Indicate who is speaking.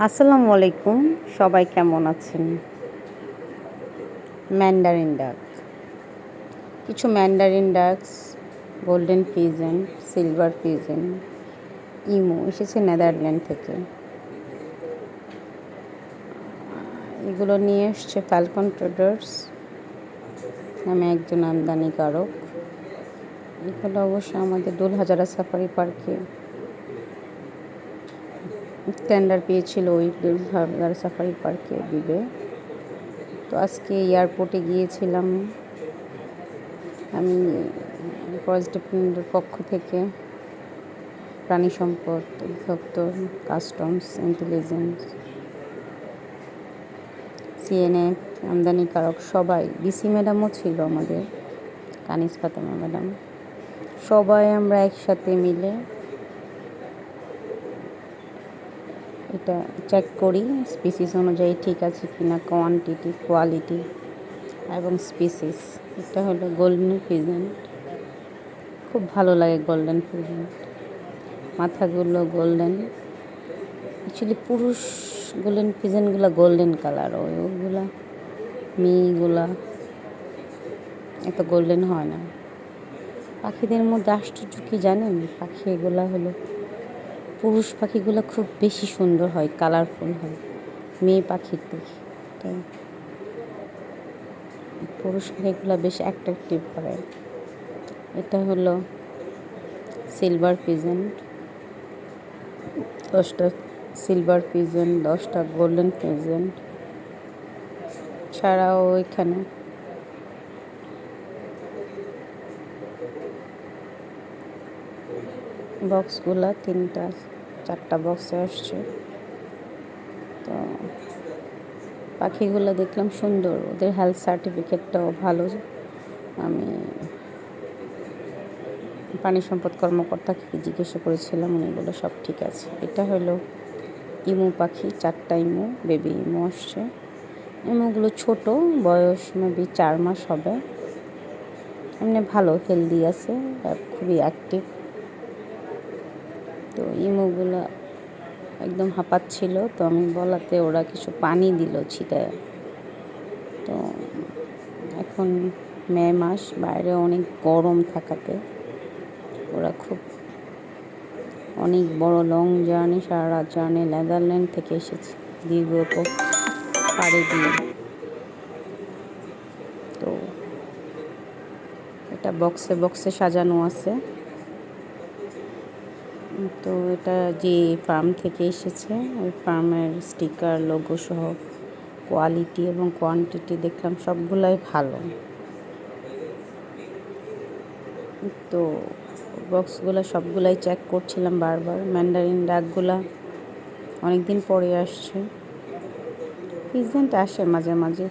Speaker 1: আসসালামু আলাইকুম, সবাই কেমন আছেন? ম্যান্ডারিন ডাক, কিছু Mandarin ducks, golden pheasant, silver pheasant, ইমু এসেছে নেদারল্যান্ড থেকে। এগুলো নিয়ে এসছে ফ্যালকন ট্রেডার্স নামে একজন আমদানিকারক। এগুলো অবশ্য আমাদের দুলহাজারা সাফারি পার্কে টেন্ডার পেয়েছিল, ওই দুলহাজারা সাফারি পার্কে দিবে। তো আজকে এয়ারপোর্টে গিয়েছিলাম আমি, ফরেস্ট ডিপার্টমেন্টের পক্ষ থেকে প্রাণী সম্পদ অধিদপ্তর, কাস্টমস, ইন্টেলিজেন্স, সিএনএফ, আমদানিকারক সবাই, ডিসি ম্যাডামও ছিল আমাদের, কানিজ ফাতেমা ম্যাডাম, সবাই আমরা একসাথে মিলে এটা চেক করি স্পিসিস অনুযায়ী ঠিক আছে কিনা, কোয়ান্টিটি, কোয়ালিটি এবং স্পিসিস। এটা হলো গোল্ডেন ফিজেন্ট, খুব ভালো লাগে গোল্ডেন ফিজেন্ট। মাথাগুলো গোল্ডেন, অ্যাকচুয়ালি পুরুষ গোল্ডেন ফিজেন্টগুলো গোল্ডেন কালার, ওইগুলা মেয়েগুলা এত গোল্ডেন হয় না। পাখিদের মধ্যে আশ্চর্য কি জানেন, পাখিগুলা হলো পুরুষ পাখিগুলো খুব বেশি সুন্দর হয়, কালারফুল হয় মেয়ে পাখির থেকে। তো পুরুষ পাখিগুলো বেশ অ্যাট্রাকটিভ করে। এটা হলো সিলভার ফিজেন্ট, 10টা সিলভার ফিজেন্ট, 10টা গোল্ডেন ফিজেন্ট। ছাড়াও এখানে বক্সগুলা 4টা বক্সে আসছে। তো পাখিগুলো দেখলাম সুন্দর, ওদের হেলথ সার্টিফিকেটটাও ভালো। আমি প্রাণী সম্পদ কর্মকর্তাকে জিজ্ঞাসা করেছিলাম, উনি বলল সব ঠিক আছে। এটা হলো ইমু পাখি, 4টা ইমু, বেবি ইমু আসছে। ইমুগুলো ছোট, বয়স মেবি 4 মাস হবে। এমনি ভালো হেলদি আছে, খুবই অ্যাক্টিভ। তো ইমুগুলো একদম হাঁপাচ্ছিল, তো আমি বলাতে ওরা কিছু পানি দিল ছিটায়। তো এখন মে মাস, বাইরে অনেক গরম থাকাতে ওরা খুব অনেক বড় লং জার্নি, সারা রাত জার্নি, নেদারল্যান্ড থেকে এসেছে দীর্ঘ পাড়ি দিয়ে। তো এটা বক্সে বক্সে সাজানো আছে। তো এটা যে ফার্ম থেকে এসেছে, ওই ফার্মের স্টিকার, লোগো সহ কোয়ালিটি এবং কোয়ান্টিটি দেখলাম সবগুলাই ভালো। তো বক্সগুলো সবগুলাই চেক করছিলাম বারবার। ম্যান্ডারিন ডাকগুলা অনেক দিন পরে আসছে, ফিজেন্ট আসে মাঝে মাঝে।